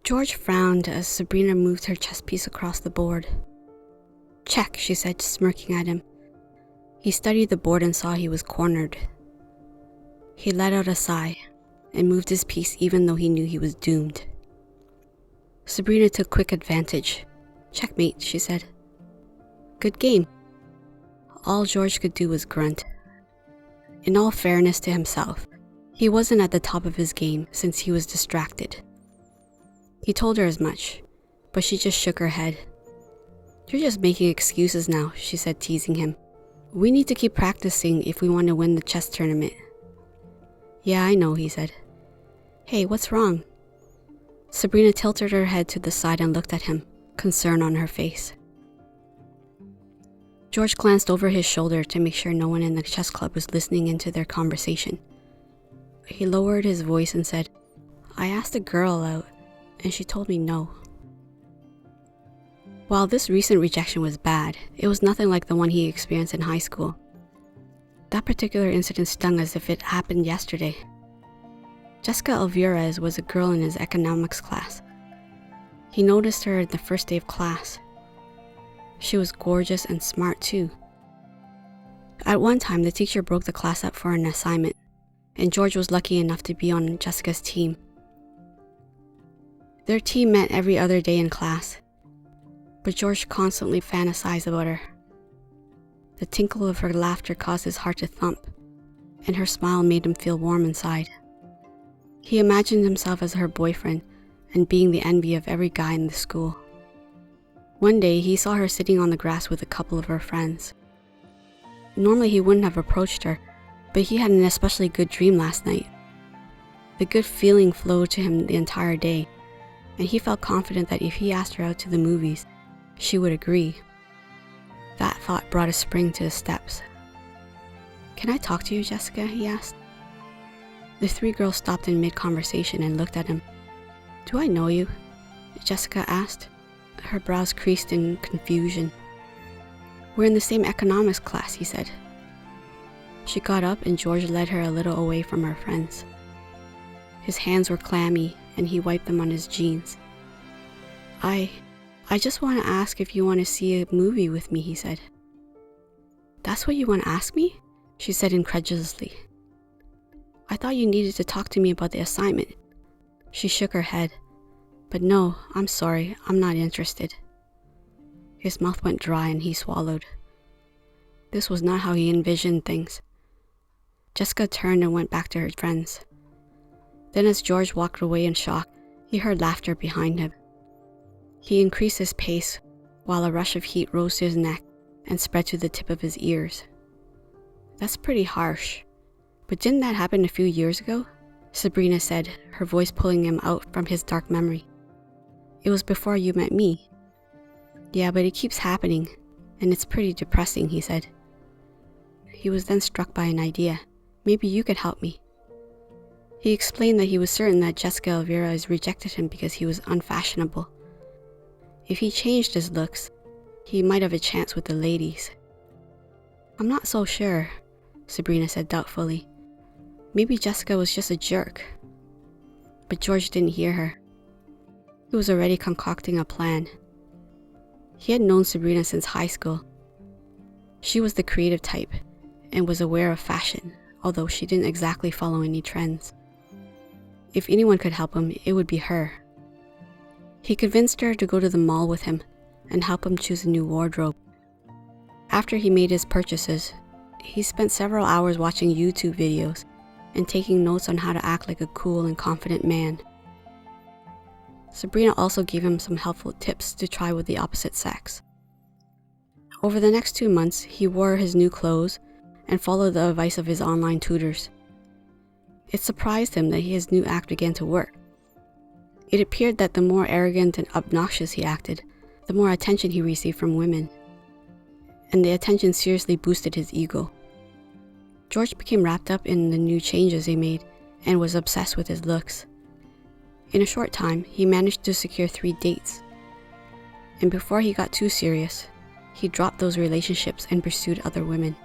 George frowned as Sabrina moved her chess piece across the board. "Check," she said, smirking at him. He studied the board and saw he was cornered. He let out a sigh and moved his piece even though he knew he was doomed. Sabrina took quick advantage. "Checkmate," she said. "Good game." All George could do was grunt. In all fairness to himself, he wasn't at the top of his game since he was distracted. He told her as much, but she just shook her head. "You're just making excuses now," she said, teasing him. "We need to keep practicing if we want to win the chess tournament." "Yeah, I know," he said. "Hey, what's wrong?" Sabrina tilted her head to the side and looked at him, concern on her face. George glanced over his shoulder to make sure no one in the chess club was listening into their conversation. He lowered his voice and said, "I asked a girl out, and she told me no." While this recent rejection was bad, it was nothing like the one he experienced in high school. That particular incident stung as if it happened yesterday. Jessica Alvarez was a girl in his economics class. He noticed her the first day of class. She was gorgeous and smart too. At one time, the teacher broke the class up for an assignment, and George was lucky enough to be on Jessica's team. Their team met every other day in class, but George constantly fantasized about her. The tinkle of her laughter caused his heart to thump, and her smile made him feel warm inside. He imagined himself as her boyfriend and being the envy of every guy in the school. One day, he saw her sitting on the grass with a couple of her friends. Normally, he wouldn't have approached her, but he had an especially good dream last night. The good feeling flowed to him the entire day, and he felt confident that if he asked her out to the movies, she would agree. That thought brought a spring to his steps. "Can I talk to you, Jessica?" he asked. The three girls stopped in mid-conversation and looked at him. "Do I know you?" Jessica asked. Her brows creased in confusion. "We're in the same economics class," he said. She got up and George led her a little away from her friends. His hands were clammy and he wiped them on his jeans. I just want to ask if you want to see a movie with me," he said. "That's what you want to ask me?" she said incredulously. "I thought you needed to talk to me about the assignment." She shook her head. "But no, I'm sorry, I'm not interested." His mouth went dry and he swallowed. This was not how he envisioned things. Jessica turned and went back to her friends. Then as George walked away in shock, he heard laughter behind him. He increased his pace while a rush of heat rose to his neck and spread to the tip of his ears. "That's pretty harsh. But didn't that happen a few years ago?" Sabrina said, her voice pulling him out from his dark memory. "It was before you met me." "Yeah, but it keeps happening, and it's pretty depressing," he said. He was then struck by an idea. "Maybe you could help me." He explained that he was certain that Jessica Alvarez rejected him because he was unfashionable. If he changed his looks, he might have a chance with the ladies. "I'm not so sure," Sabrina said doubtfully. "Maybe Jessica was just a jerk." But George didn't hear her. He was already concocting a plan. He had known Sabrina since high school. She was the creative type and was aware of fashion, although she didn't exactly follow any trends. If anyone could help him, it would be her. He convinced her to go to the mall with him and help him choose a new wardrobe. After he made his purchases, he spent several hours watching YouTube videos and taking notes on how to act like a cool and confident man. Sabrina also gave him some helpful tips to try with the opposite sex. Over the next 2 months, he wore his new clothes and followed the advice of his online tutors. It surprised him that his new act began to work. It appeared that the more arrogant and obnoxious he acted, the more attention he received from women. And the attention seriously boosted his ego. George became wrapped up in the new changes he made and was obsessed with his looks. In a short time, he managed to secure 3 dates. And before he got too serious, he dropped those relationships and pursued other women.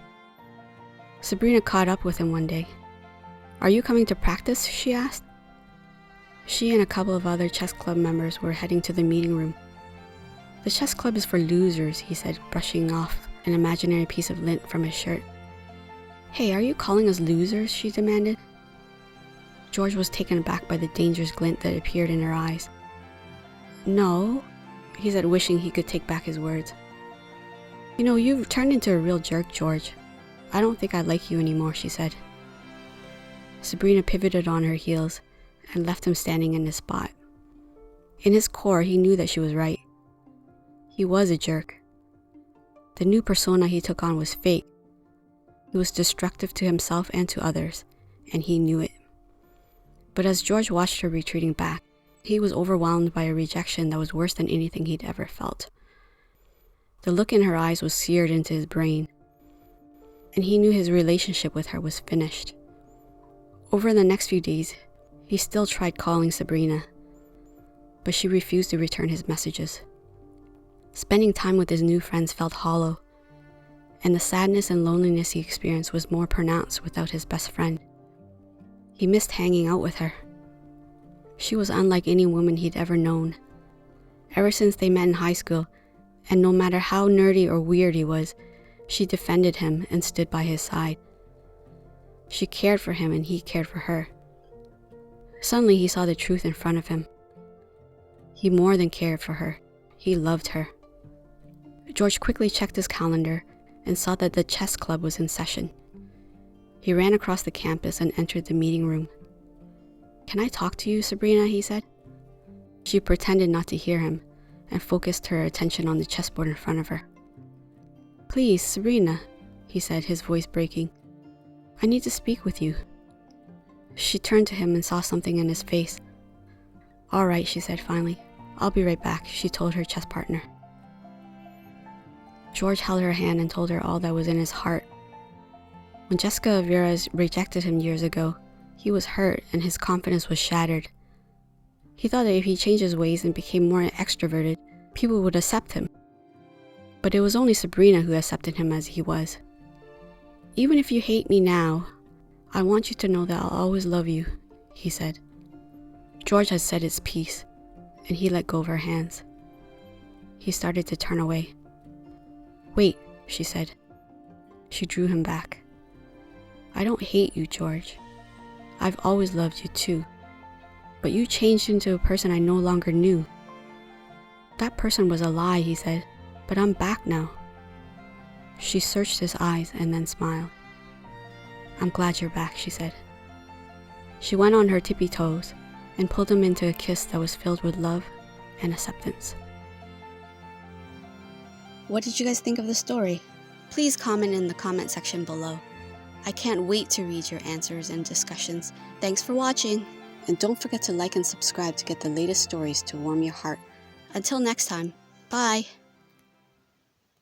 Sabrina caught up with him one day. "Are you coming to practice?" she asked. She and a couple of other chess club members were heading to the meeting room. "The chess club is for losers," he said, brushing off an imaginary piece of lint from his shirt. "Hey, are you calling us losers?" she demanded. George was taken aback by the dangerous glint that appeared in her eyes. "No," he said, wishing he could take back his words. "You know, you've turned into a real jerk, George. I don't think I like you anymore," she said. Sabrina pivoted on her heels and left him standing in his spot. In his core, he knew that she was right. He was a jerk. The new persona he took on was fake. He was destructive to himself and to others, and he knew it. But as George watched her retreating back, he was overwhelmed by a rejection that was worse than anything he'd ever felt. The look in her eyes was seared into his brain, and he knew his relationship with her was finished. Over the next few days, he still tried calling Sabrina, but she refused to return his messages. Spending time with his new friends felt hollow, and the sadness and loneliness he experienced was more pronounced without his best friend. He missed hanging out with her. She was unlike any woman he'd ever known. Ever since they met in high school, and no matter how nerdy or weird he was, she defended him and stood by his side. She cared for him and he cared for her. Suddenly he saw the truth in front of him. He more than cared for her. He loved her. George quickly checked his calendar and saw that the chess club was in session. He ran across the campus and entered the meeting room. "Can I talk to you, Sabrina?" he said. She pretended not to hear him and focused her attention on the chessboard in front of her. "Please, Sabrina," he said, his voice breaking. "I need to speak with you." She turned to him and saw something in his face. "All right," she said finally. "I'll be right back," she told her chess partner. George held her hand and told her all that was in his heart. When Jessica Averas rejected him years ago, he was hurt and his confidence was shattered. He thought that if he changed his ways and became more extroverted, people would accept him. But it was only Sabrina who accepted him as he was. "Even if you hate me now, I want you to know that I'll always love you," he said. George had said his piece, and he let go of her hands. He started to turn away. "Wait," she said. She drew him back. "I don't hate you, George. I've always loved you too. But you changed into a person I no longer knew." "That person was a lie," he said, "but I'm back now." She searched his eyes and then smiled. "I'm glad you're back," she said. She went on her tippy toes and pulled him into a kiss that was filled with love and acceptance. What did you guys think of the story? Please comment in the comment section below. I can't wait to read your answers and discussions. Thanks for watching, and don't forget to like and subscribe to get the latest stories to warm your heart. Until next time, bye!